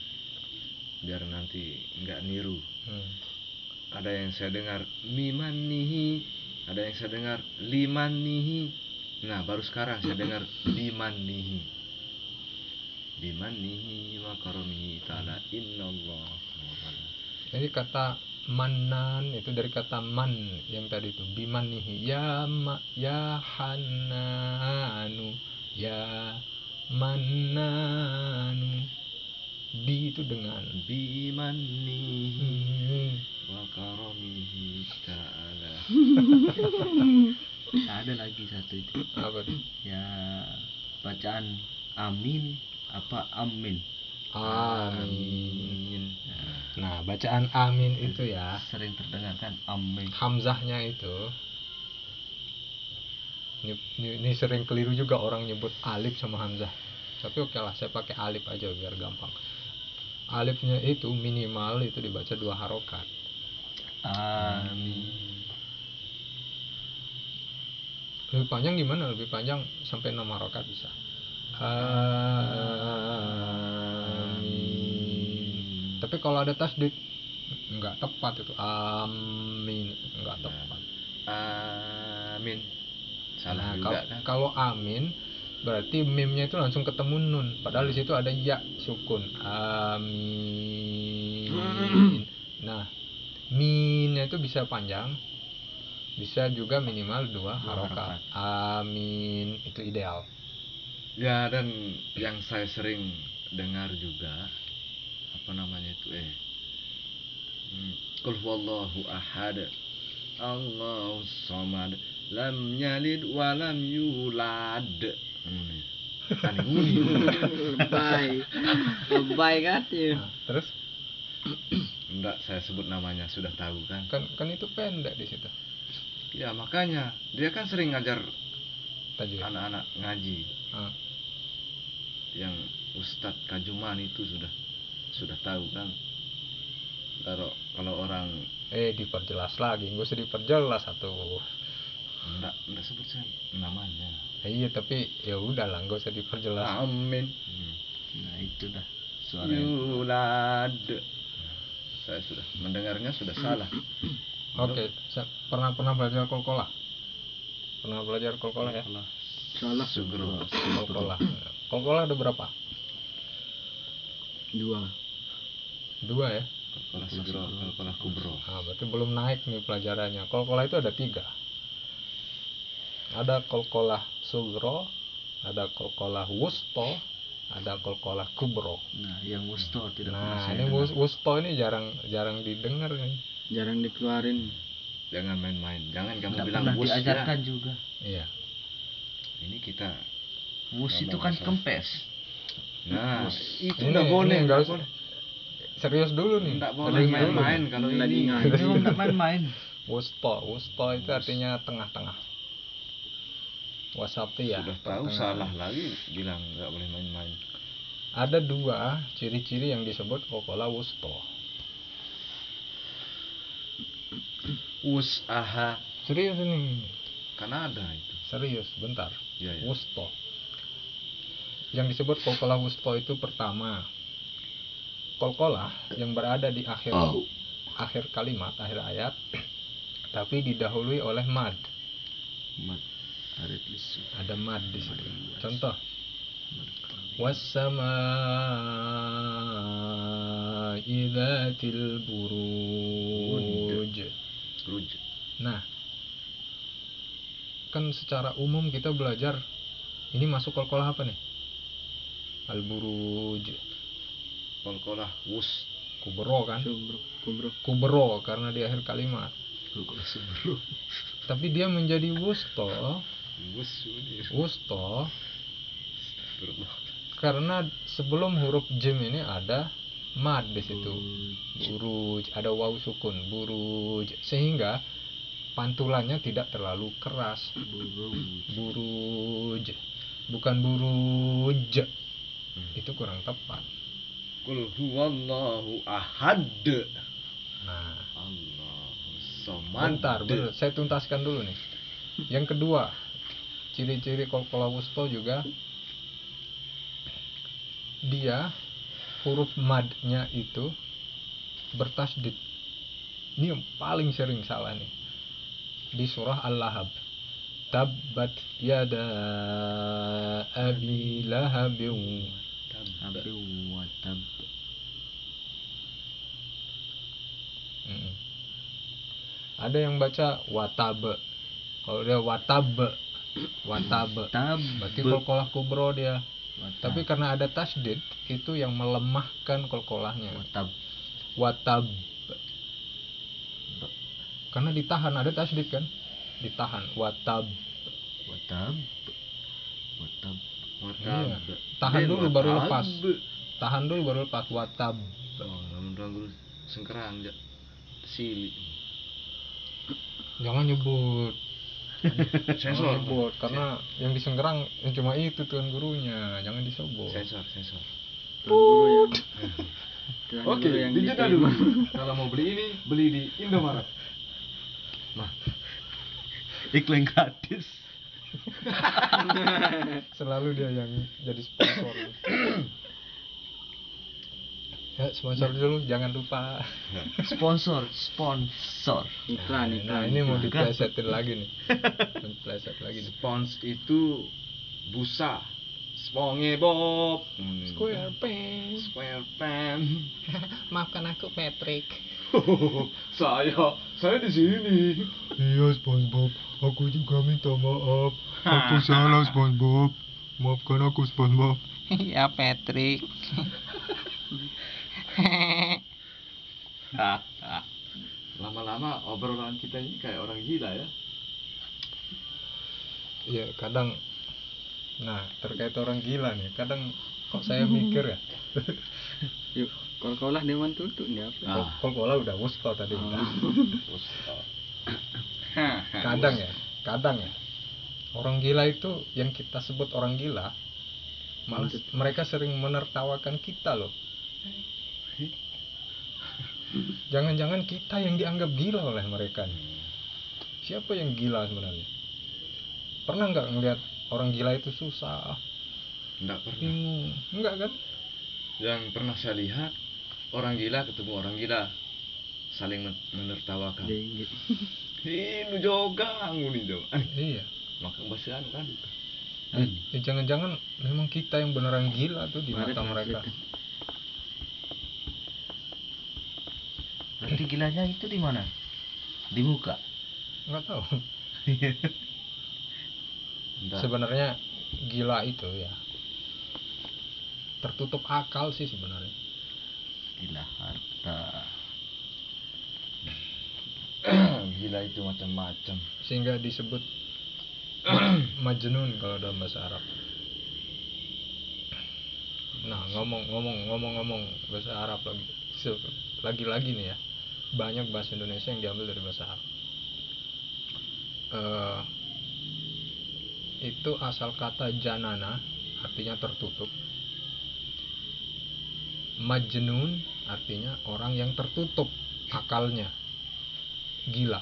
biar nanti nggak niru. Ada yang saya dengar miman nihi, ada yang saya dengar liman nihi. Nah baru sekarang saya dengar biman nihi. Biman nihi wa karomihi ta'ala innallah. Jadi kata manan itu dari kata man yang tadi itu, biman nihi, ya hananu, ya mananu. Bi itu dengan Biman nihi wa karomihi ta'ala. Ada lagi satu itu. apa tuh? Ya, bacaan amin apa amin. Amin. Nah, bacaan amin itu ya, Sering terdengar kan amin. hamzahnya itu. Ini sering keliru juga orang nyebut alif sama hamzah. Tapi oke lah, saya pakai alif aja biar gampang. alifnya itu minimal itu dibaca 2 harokat. Amin. Lebih panjang gimana? Lebih panjang sampai 6 harokat bisa. Amin. Tapi kalau ada tasdid nggak tepat itu. Amin, nggak tepat. Amin. Salah Nah, juga kan. kalau amin berarti mimnya itu langsung ketemu nun. Padahal di situ ada ya sukun. Amin. Nah, minnya itu bisa panjang, bisa juga minimal 2 harokat. Amin, itu ideal. Ya, dan yang saya sering dengar juga apa namanya itu Qul huwallahu ahad, Allahus samad, lam yalid wa lam yulad. Kan ini. Lebay kan ya. Nah, terus Enggak, saya sebut namanya, sudah tahu kan. kan itu pendek di situ. Ya, makanya dia kan sering ngajar Tajwid. anak-anak ngaji. Ah, Yang Ustadz Kajuman itu sudah tahu kan. Kalau orang diperjelas lagi, nggak usah diperjelas satu. enggak sebut saya namanya. Iya, tapi ya udahlah, nggak usah diperjelas. Amin. Nah itu dah suaranya. Yulad. Saya sudah mendengarnya sudah salah. Oke, pernah belajar kolkolah? Pernah belajar kolkolah ya? Salah. Sugro. Kolkolah. Kolkolah ada berapa? 2. 2 ya? Kolkolah sugro, kolkolah kubro. Nah, berarti belum naik nih pelajarannya. Kolkolah itu ada 3. Ada kolkolah sugro, ada kolkolah wusto, ada kolkolah kubro. Nah yang wusto tidak pernah Nah, saya ini dengar. wusto ini jarang didengar nih. Jarang dikeluarin. Jangan main-main. Jangan kamu Tidak bilang pernah wus diajarkan ya. juga. Iya. Ini kita. Wus itu Ngomong kan masalah. kempes. Nah, itu Ini nggak boleh. nggak Nggak usah. boleh. Serius dulu nih. Nggak boleh Serius dulu main-main nih. kalau Lagi ini. ngaji. Memang tidak main-main. Wusto itu artinya tengah-tengah. Wasati ya. Sudah tahu pertengahan. salah lagi bilang nggak boleh main-main. Ada 2 ciri-ciri yang disebut kolkolah wusto. Usaha. Serius ini. Kan ada itu. Serius, bentar. Ya, ya. Wusto. Yang disebut kolkolah wusto itu pertama, kolkolah yang berada di akhir kalimat, akhir ayat, tapi didahului oleh mad. Mat arit lisu. Ada mad di situ. Contoh, was-samaa'i dzatil buruj. Ruj. Nah, kan secara umum kita belajar ini masuk kolkolah apa nih? Al-buruj. Kolkolah wus. Kubro kan? Kubro. Kubro karena di akhir kalimat. Kolkolah subro. Tapi dia menjadi wusto Wus. Ini. wusto Berubah. karena sebelum huruf jim ini ada mad di situ. Buruj, ada waw sukun, buruj, sehingga pantulannya tidak terlalu keras. Buruj, bukan buruj. Itu kurang tepat. Qul huwallahu ahad. Nah, Allahus samad. bentar, saya tuntaskan dulu nih. Yang kedua, ciri-ciri kolkolah wusto juga dia huruf madnya itu bertasdid. Ini yang paling sering salah nih di surah Al-Lahab. Tabbat yada abi lahabin. Abi watab. Ada yang baca watab. Kalau dia watab Tab. berarti kolkolah kubro dia. Watab. Tapi karena ada tasdid itu yang melemahkan kolkolahnya. Watab. Watab. Karena ditahan, ada tasdid kan? Ditahan. Watab. Watab. Watab. Iya. Tahan dulu baru lepas. Tahan dulu baru lepas. Watab. Oh, dulu sengkerang aja. Sili. Jangan nyebut. Sensor. Nyebut karena yang disenggerang cuma itu tuan gurunya. Jangan disebut. Sensor. Guru yang Oke, Baru yang dijeda diterima. dulu. Kalau mau beli ini, beli di Indomaret. Nah, Iklan gratis. Selalu dia yang jadi sponsor. Ya, sponsor dulu, jangan lupa. Sponsor. Iklan. Nah, ini mau iklan. diplesetin lagi nih. Dipleset lagi nih. spons itu busa. SpongeBob. SquarePants. SquarePants. Maafkan aku, Patrick. Saya di sini. Iya, SpongeBob. Aku juga minta maaf. Aku salah, SpongeBob. Maafkan aku, SpongeBob. Iya, Patrick. Lama-lama obrolan kita ini kayak orang gila ya. Iya, kadang. Nah, terkait orang gila nih, kadang kok saya mikir ya. Yuk, kol-kolah dewan tutup nih apa? Kol-kola udah wusto tadi udah. Ah. Kadang ya. Orang gila itu yang kita sebut orang gila, malah mereka sering menertawakan kita loh. Jangan-jangan kita yang dianggap gila oleh mereka nih. Siapa yang gila sebenarnya? Pernah nggak ngelihat orang gila itu susah? Enggak pernah. Bingung. Enggak kan? Yang pernah saya lihat, orang gila ketemu orang gila saling menertawakan. Dengit. Ini juga nguni dong. Iya. Maka basian kan. Ya, jangan-jangan memang kita yang beneran gila tuh di mata mereka. Berarti gilanya itu di mana? Di muka. Nggak tahu. Enggak. Sebenarnya gila itu ya tertutup akal sih sebenarnya. Gila harta. Gila itu macam-macam. Sehingga disebut majnun kalau dalam bahasa Arab. Nah, ngomong bahasa Arab lagi nih ya. Banyak bahasa Indonesia yang diambil dari bahasa Arab. Itu asal kata janana, artinya tertutup. Majnun artinya orang yang tertutup akalnya. Gila.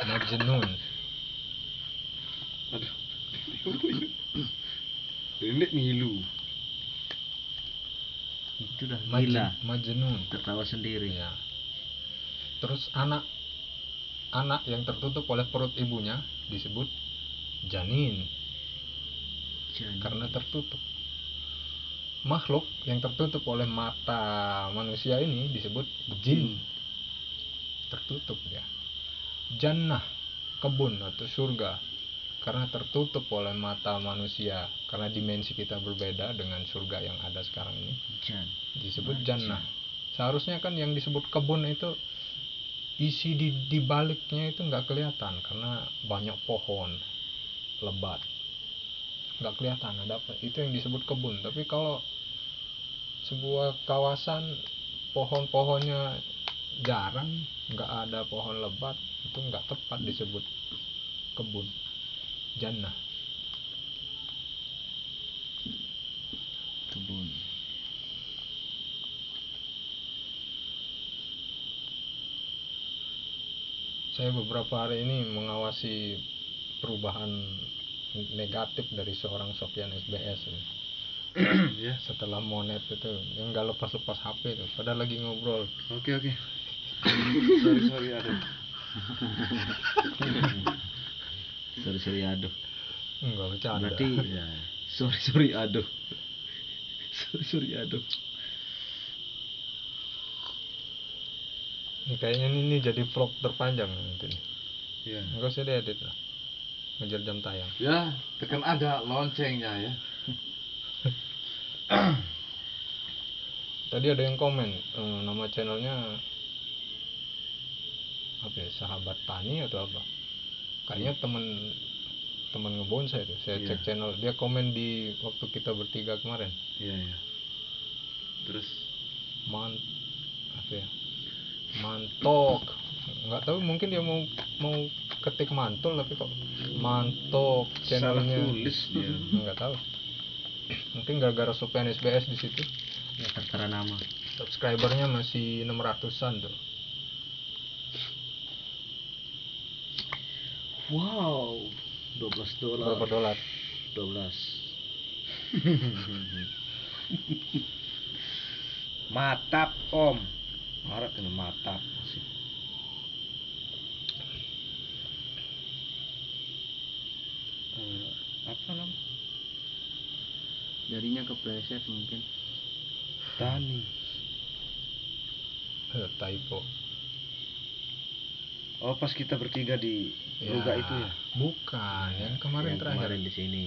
Majnun. Aduh. Ini ngilu. Itu dah gila. Majnun. Tertawa sendiri. Ya. Terus anak yang tertutup oleh perut ibunya disebut janin. Karena tertutup. Makhluk yang tertutup oleh mata manusia ini disebut jin. Tertutup ya. Jannah, kebun atau surga, karena tertutup oleh mata manusia, karena dimensi kita berbeda dengan surga yang ada sekarang ini. Disebut jannah. Seharusnya kan yang disebut kebun itu isi di baliknya itu nggak kelihatan karena banyak pohon lebat, nggak kelihatan ada apa. Itu yang disebut kebun. Tapi kalau sebuah kawasan pohon-pohonnya jarang, nggak ada pohon lebat, itu nggak tepat disebut kebun. Jannah. Kebun. Saya beberapa hari ini mengawasi perubahan negatif dari seorang Sofyan SBS ya. Ya. Setelah monet itu yang nggak lepas-lepas HP itu, padahal lagi ngobrol. Oke. Sorry aduh. Sorry aduh. Enggak bercanda. Berarti ya, sorry aduh. Sorry aduh. Ini kayaknya ini jadi vlog terpanjang nanti nih. Ya. Enggak usah diedit lah. Ngejar jam tayang. Ya, tekan ada loncengnya ya. Tadi ada yang komen, nama channelnya apa ya, sahabat tani atau apa? Kayaknya teman ngebonsai tuh. Saya cek channel, dia komen di waktu kita bertiga kemarin. Iya. Terus Apa ya? Mantok. Nggak tahu, mungkin dia mau ketik mantul tapi kok mantok channelnya. salah tulis dia. Nggak tahu. Mungkin gara-gara Sofyan SBS di situ. Ya tertera nama. Subscribernya masih 600-an tuh. Wow, $12. Berapa dolar? 12. Matap om, marah kena matap sih. Apa nam? Jadinya kepleset mungkin. Tani. Typo. Oh pas kita bertiga di Luga itu ya? Bukan, yang kemarin Yang terakhir. kemarin di sini.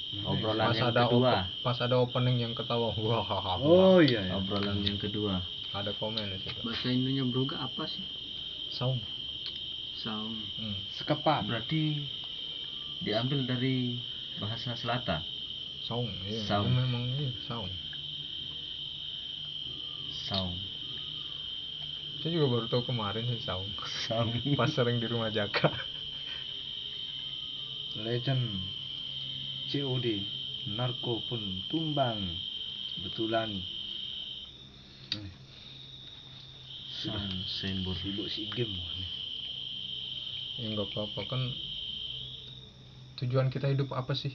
Mana Obrolan Pas yang ada kedua. pas ada opening yang ketawa. Wah, Oh iya ya. Obrolan yang kedua. ada komen di situ. Bahasa Indonya Bruga apa sih? Saung. Saung. Sekepan. Berarti diambil dari bahasa Selatan. Saung, iya. Saung. Itu memang iya, saung. Saung. Saya juga baru tahu kemarin sih saung. Saung. Pas sering di rumah Jaka. Legend COD narko pun tumbang kebetulan. Sudah Saung sembur. sibuk si game. Ya nggak apa-apa kan. Tujuan kita hidup apa sih?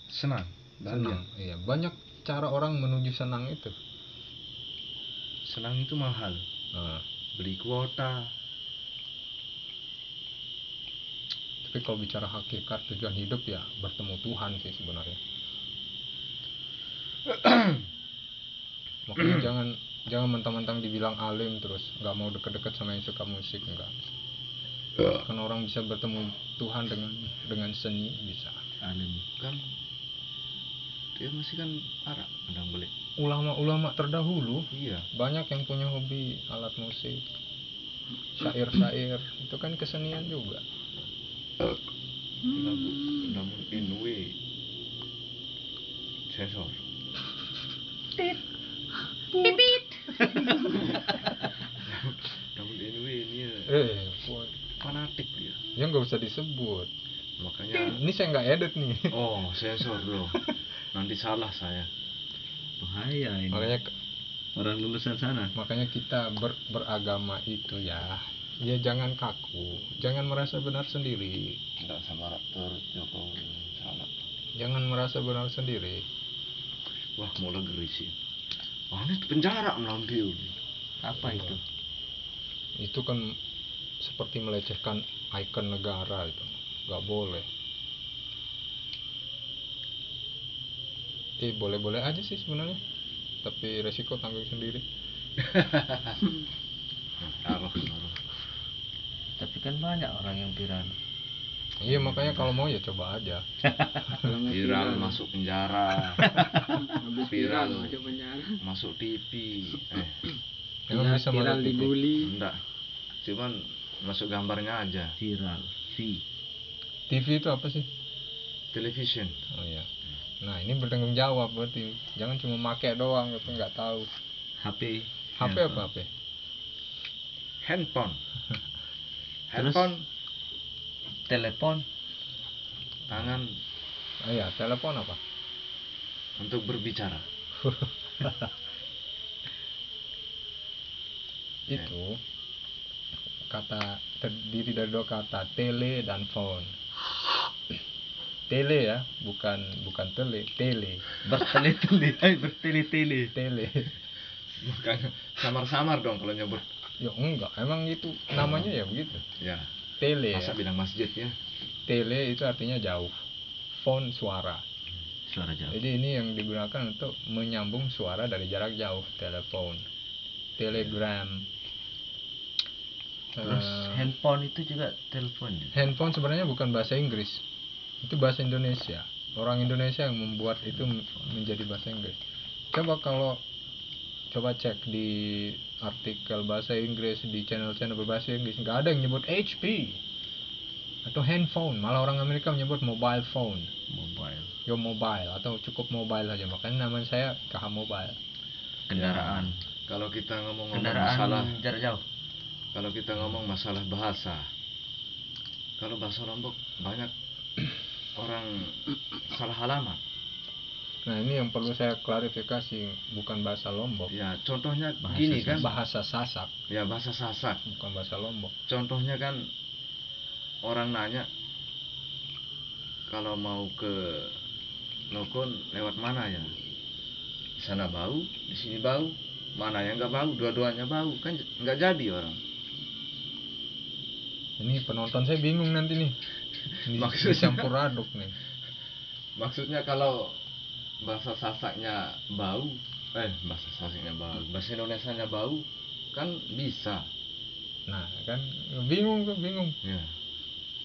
Senang, bahagia. Senang. Iya, banyak cara orang menuju senang itu. Senang itu mahal. Nah, Beli kuota. tapi kalau bicara hakikat tujuan hidup ya bertemu Tuhan sih sebenarnya. Makanya jangan mentang-mentang dibilang alim terus nggak mau deket-deket sama yang suka musik, enggak. Kan orang bisa bertemu Tuhan dengan seni bisa. Alim. Kan dia masih kan arak kadang beli. Ulama-ulama terdahulu Iya. banyak yang punya hobi alat musik, syair-syair, itu kan kesenian juga. Namun inwe sensor. Namun inwe ini Boy. fanatik dia. Ya nggak usah disebut. Makanya Ini saya nggak edit nih. oh sensor bro. Nanti salah saya. Bahaya ini. Makanya Orang lulusan sana. makanya kita beragama itu ya jangan kaku, jangan merasa benar sendiri, Tidak sama rektor Jokowi salah. jangan merasa benar sendiri. Wah mau negeri sih. Wah ini penjara melampiu. Apa itu? Itu kan seperti melecehkan ikon negara, itu nggak boleh. Boleh-boleh aja sih sebenarnya, tapi resiko tanggung sendiri. Taruh. Tapi kan banyak orang yang viral. Iya makanya kalau mau ya coba aja. Kalau nggak Viral masuk penjara. habis viral viral. masuk penjara. Masuk TV. Emang bisa viral masuk TV? dibully. Enggak. Cuman masuk gambarnya aja. Viral. TV itu apa sih? Television. Oh iya. Nah ini bertanggung jawab berarti. Jangan cuma make doang tapi nggak tahu. HP. HP apa HP? Handphone. Terus? Handphone. Telepon. Tangan Oh iya, telepon apa? untuk berbicara. Itu kata terdiri dari dua kata, tele dan phone. Tele ya, bukan tele, tele. Bertele-tele. Tele. Makanya samar-samar dong kalau nyebut. Ya enggak, emang itu namanya ya begitu. Ya. Tele Masa ya. bilang masjid ya? Tele itu artinya jauh. Phone suara. Suara jauh. Jadi ini yang digunakan untuk menyambung suara dari jarak jauh, telepon. Telegram. Terus handphone itu juga telepon juga. Handphone sebenarnya bukan bahasa Inggris. Itu bahasa Indonesia. Orang Indonesia yang membuat itu menjadi bahasa Inggris. Coba cek di artikel bahasa Inggris di channel-channel berbahasa Inggris, nggak ada yang nyebut HP atau handphone. Malah orang Amerika menyebut mobile phone. Yo mobile atau cukup mobile saja. Makanya nama saya KH Mobile. Kendaraan. Kalau kita ngomong-ngomong Kendaraan masalah jarak jauh. Kalau kita ngomong masalah bahasa, kalau bahasa Lombok banyak orang salah alamat. Nah ini yang perlu saya klarifikasi, bukan bahasa Lombok, Ya, contohnya Bahasa gini kan. bahasa Sasak, Ya, bahasa Sasak. bukan bahasa Lombok. Contohnya kan orang nanya kalau mau ke Lokon lewat mana ya? Di sana bau, di sini bau. Mana yang nggak bau? Dua-duanya bau. Kan nggak jadi orang. Ini penonton saya bingung nanti nih. Ini Maksudnya- campur aduk nih. Maksudnya kalau bahasa Sasaknya bau, bahasa Sasaknya bau, bahasa Indonesianya bau, kan bisa. Nah kan bingung tuh, bingung. Ya,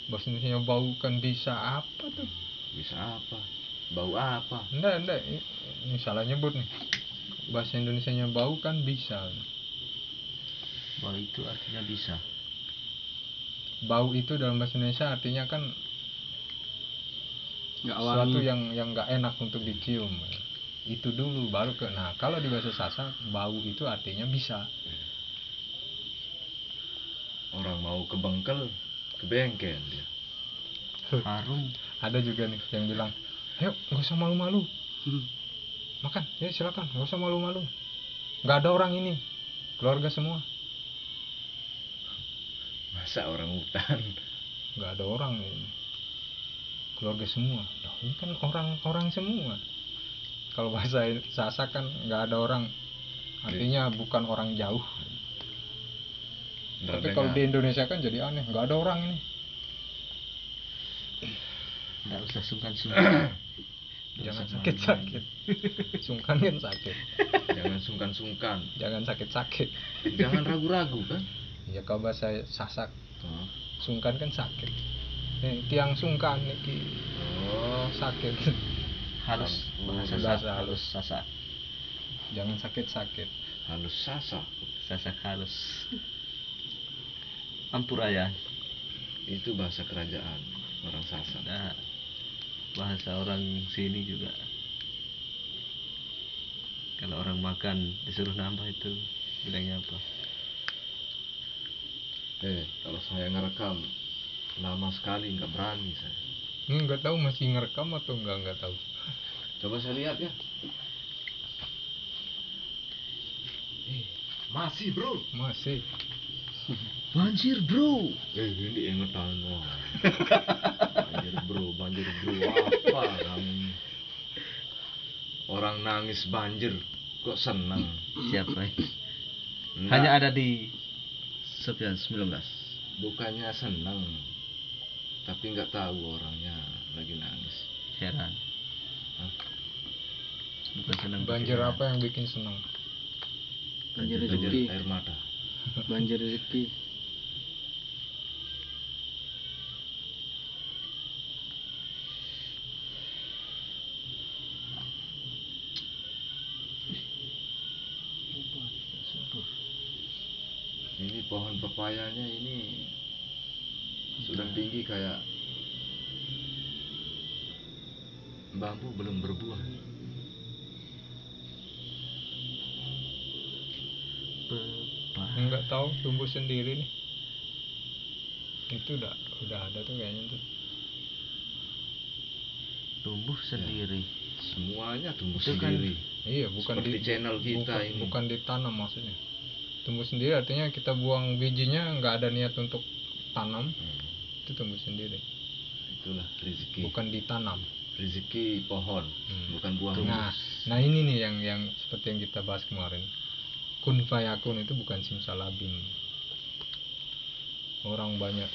Bahasa Indonesia bau kan bisa apa tuh? bisa apa? Bau apa? Enggak, ini salah nyebut nih. Bahasa Indonesianya bau kan bisa. Bahwa itu artinya bisa. Bau itu dalam bahasa Indonesia artinya kan Nggak sesuatu wangi. yang nggak enak untuk dicium. Itu dulu baru ke. Nah kalau di bahasa Sasak bau itu artinya bisa. Orang mau ke bengkel, ke bengkel dia. Harum. Ada juga nih yang bilang, ayo nggak usah malu-malu, Hmm. makan ya silakan, nggak usah malu-malu, nggak ada orang ini, keluarga semua. Masa orang hutan? Nggak ada orang ini, keluarga semua. Loh, ini kan orang semua. Kalau bahasa Sasak kan nggak ada orang, artinya bukan orang jauh. Nggak Tapi kalau dengar. di Indonesia kan jadi aneh, nggak ada orang ini. Nggak usah sungkan-sungkan. Jangan Nggak usah sakit-sakit. Sungkan kan sakit. Jangan sungkan-sungkan. Jangan sakit-sakit. Jangan ragu-ragu kan? Ya kalau bahasa Sasak, Oh. sungkan kan sakit. Tiang sungkan niki Oh. sakit. Halus. Bahasa Bahasa halus. Sasak. Jangan sakit-sakit. Halus Sasak. Sasak halus. Ampuraya. Itu bahasa kerajaan orang Sasak. Nah, bahasa orang sini juga. Kalau orang makan disuruh nambah itu bilangnya apa? Kalau saya ngerekam lama sekali nggak berani saya. Nggak tahu masih ngerekam atau nggak tahu. Coba saya lihat ya. Masih bro. Masih. Banjir bro. Ini ingetan wah. Banjir bro apa kamu? Orang nangis banjir kok senang? Siapa? Enggak, Hanya ada di Sofian 19. bukannya senang, tapi nggak tahu orangnya lagi nangis. Heran. Hah? Bukan senang. Banjir tapi apa yang bikin senang? Banjir Banjir rezeki. air mata. Banjir rezeki. Ini pohon pepayanya ini sudah tinggi kayak bambu belum berbuah. Nggak tahu, tumbuh sendiri nih. Itu udah ada tuh kayaknya tuh. Tumbuh sendiri. Semuanya tumbuh Itu kan- sendiri. Iya, bukan Seperti di channel kita ini. bukan ditanam maksudnya. Tumbuh sendiri artinya kita buang bijinya, nggak ada niat untuk tanam, itu tumbuh sendiri. Itulah rezeki. Bukan ditanam. Rezeki pohon, bukan buah. Nah ini nih yang seperti yang kita bahas kemarin. Kun fayakun itu bukan simsalabim. Orang banyak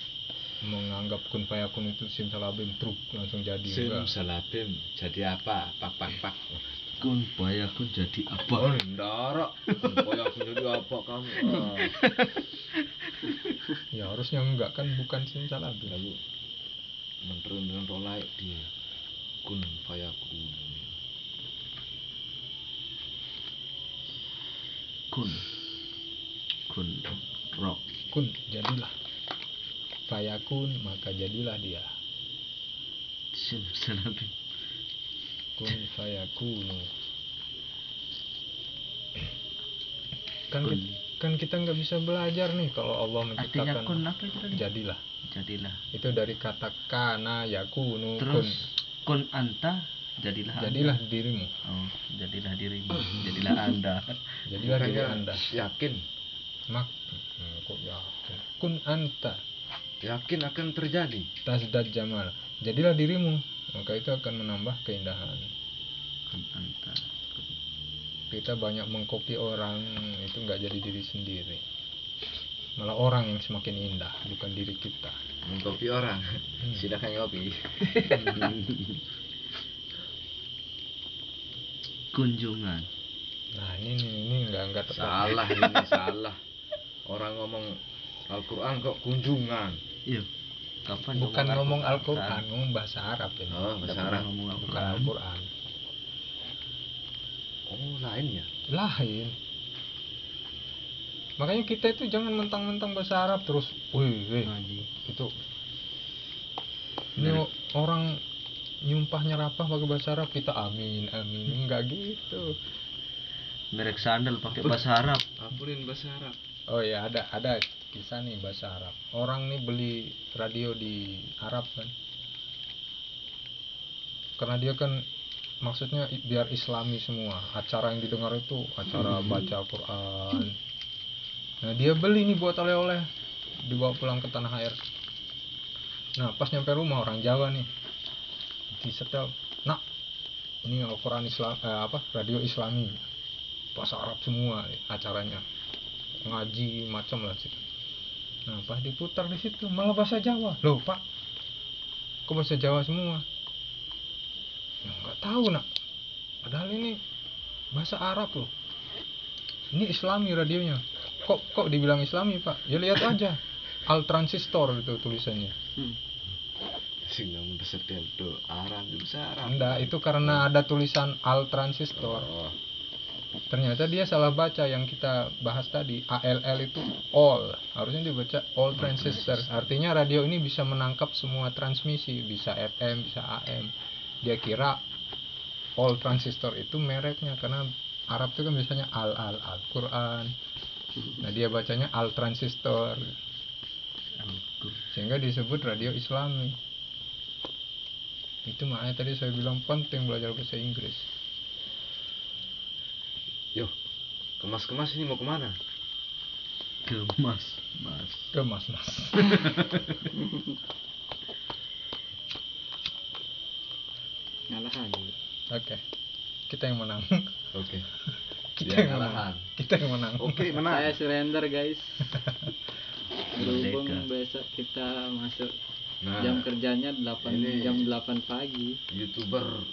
menganggap kun fayakun itu simsalabim, truk langsung jadi. Enggak. Simsalabim jadi apa? Pak. Kun bayakun jadi apa? Oh, ndarok. Kayak aku jadi apa kamu? Ah. Ya harusnya enggak kan, bukan simsalabim. Lalu menterun dengan rolai dia. Kun fayakun. Kun rock. Kun jadilah. Fayakun maka jadilah dia. Simsalabim. Kun fayakunu. Kan Kun. kan kita nggak bisa belajar nih kalau Allah Artinya menciptakan kun apa itu tadi? jadilah. Jadilah. Itu dari kata kana yakunu kun. Terus kun anta Jadilah dirimu. Oh, jadilah dirimu. Jadilah Anda. Jadilah diri Makanya Anda. yakin, Kok yakin? Kun anta yakin akan terjadi. tasdad jamal. Jadilah dirimu, maka itu akan menambah keindahan. Anta. Kita banyak mengkopi orang, itu nggak jadi diri sendiri. Malah orang yang semakin indah, bukan diri kita. Mengkopi orang, silakan ngopi. Kunjungan. Nah ini nggak tepat. Salah ini, salah. Orang ngomong Al-Quran kok kunjungan. Iya. Kapan Bukan ngomong Al-Quran, ngomong bahasa Arab ini. Oh, bahasa Kapan Arab. ngomong Bukan Al-Quran. Al-Quran. Oh, lain ya. Lain. Makanya kita itu jangan mentang-mentang bahasa Arab terus, wih, itu. Ini orang nyumpah nyerapah pakai bahasa Arab, kita amin, enggak gitu. Merek sandal pakai bahasa Arab. Ampunin bahasa Arab. Oh ya, ada kisah nih bahasa Arab. Orang nih beli radio di Arab kan. Karena dia kan maksudnya biar islami semua. Acara yang didengar itu acara baca Quran. Nah, dia beli nih buat oleh-oleh, dibawa pulang ke tanah air. Nah, pas nyampe rumah orang Jawa nih disetel, "Nak, ini Al-Quran Islam radio Islami." Bahasa Arab semua acaranya. Ngaji macam lah situ. Nah, pas diputar di situ malah bahasa Jawa. Loh, Pak, kok bahasa Jawa semua? Ya, nggak tahu, Nak. Padahal ini bahasa Arab loh. Ini Islami radionya. Kok dibilang Islami, Pak? Ya lihat aja. Al transistor itu tulisannya. Sing namun setel tuh Arab itu bahasa Arab. Enggak, itu karena ada tulisan Al transistor. Oh, Ternyata dia salah baca yang kita bahas tadi. ALL itu all, harusnya dibaca all transistor. Artinya radio ini bisa menangkap semua transmisi, bisa FM, bisa AM. Dia kira all transistor itu mereknya, karena Arab itu kan biasanya Al-Quran. Nah, dia bacanya Al transistor, sehingga disebut radio Islami. Itu makanya tadi saya bilang penting belajar bahasa Inggris. yo, kemas-kemas ini mau kemana? Kemas, Mas. Ngalah aja. Oke, kita yang menang. Oke. Kita Dia yang menang. ngalahan. Kita yang menang. Oke, menang. Saya surrender guys. Berhubung Merdeka. besok kita masuk Nah, jam kerjanya 8 ini- jam 8 pagi. YouTuber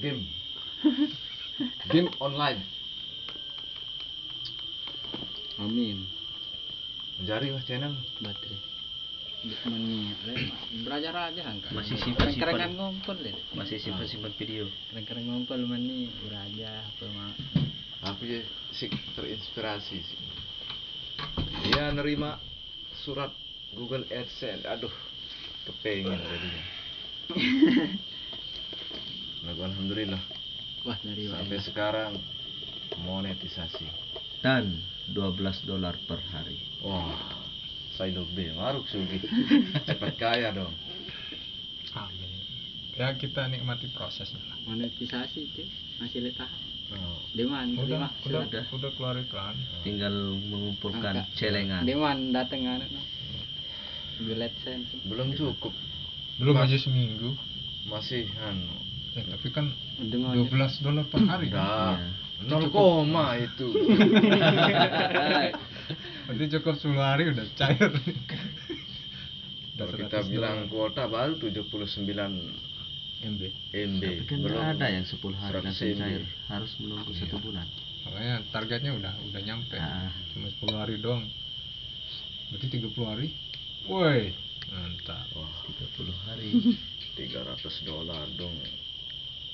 game. Game online. Amin. Mencari wah channel. Baterai. Mengingat belajar aja angka. Masih keren-keren simpan. ngumpul deh. Masih simpan video. Keren-keren ngumpul meni belajar apa mah. Aku ya sih terinspirasi sih. Dia nerima surat Google AdSense. Aduh, kepengen jadinya. Nah, alhamdulillah Wah, dari sampai sekarang monetisasi. Dan $12 per hari. Wah, saya lebih maruk sugi. Cepat kaya dong. Amin. Ya, kita nikmati prosesnya lah. monetisasi itu masih letah. Oh, Deman, Udah sudah. keluar iklan. Tinggal mengumpulkan celengan. Deman dateng anu. Gulet sen. belum cukup. Belum Mas. aja seminggu. Masih Tapi kan Dengan $12 per hari kan? Dah. Iya. 0 koma itu. Berarti cukup 10 hari udah cair. Udah Kalau kita 100 bilang dolar. kuota baru 79 MB. MB. Tapi kan nggak ada yang 10 hari 100 langsung MB. cair. Harus menunggu Iya. 1 bulan. Makanya targetnya udah nyampe. Ah. Cuma 10 hari doang. Berarti 30 hari. Woi, mantap. Wah, 30 hari. $300 dong.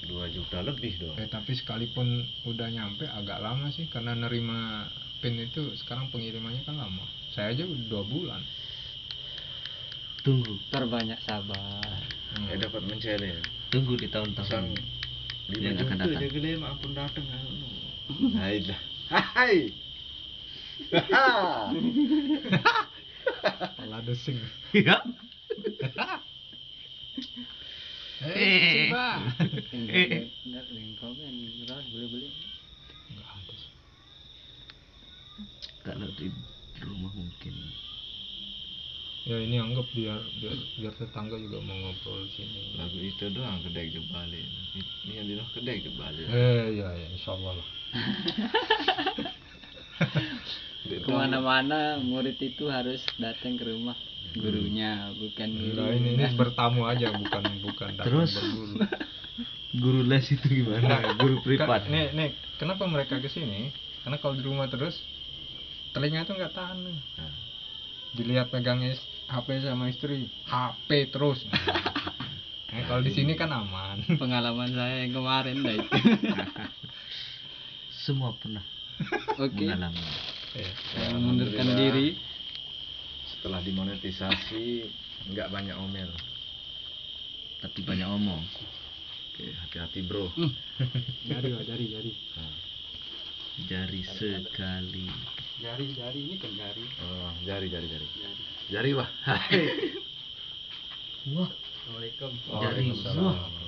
2 juta lebih dong. Tapi sekalipun udah nyampe agak lama sih, karena nerima pin itu sekarang pengirimannya kan lama. Saya aja udah 2 bulan. Tunggu. terbanyak sabar. Dapat mencele. Tunggu di Sang tahun-tahun 5 yang akan juta datang. dia gede ampun datang. Hailah. Hai. Malah desing. Ya. Bang. Enggak dengan komen, enggak beli-beli. Enggak ada sih. Kalau di rumah mungkin. Ya ini anggap biar tetangga juga mau ngobrol sini. Lagu itu doang kedai ke Bali. Ini yang di kedai ke Bali. Ya insyaallah lah. Kemana-mana murid itu harus datang ke rumah gurunya, bukan Nah, ini bertamu aja, bukan datang Terus? berguru. Guru les itu gimana? Guru privat. Nih, kenapa mereka kesini? Karena kalau di rumah terus telinga tuh nggak tahan. Nah, Dilihat pegang HP sama istri, HP terus. Nah, kalau di sini kan aman. pengalaman saya yang kemarin dah itu. Semua pernah Oke, mengalami. Ya. mengundurkan Alhamdulillah, diri. setelah dimonetisasi nggak banyak omel. Tapi banyak omong. Oke, hati-hati bro. Jari. Nah, Jari sekali. Jari ini kan jari. oh, jari wah. Wah, Assalamualaikum. Jari. Waalaikumsalam.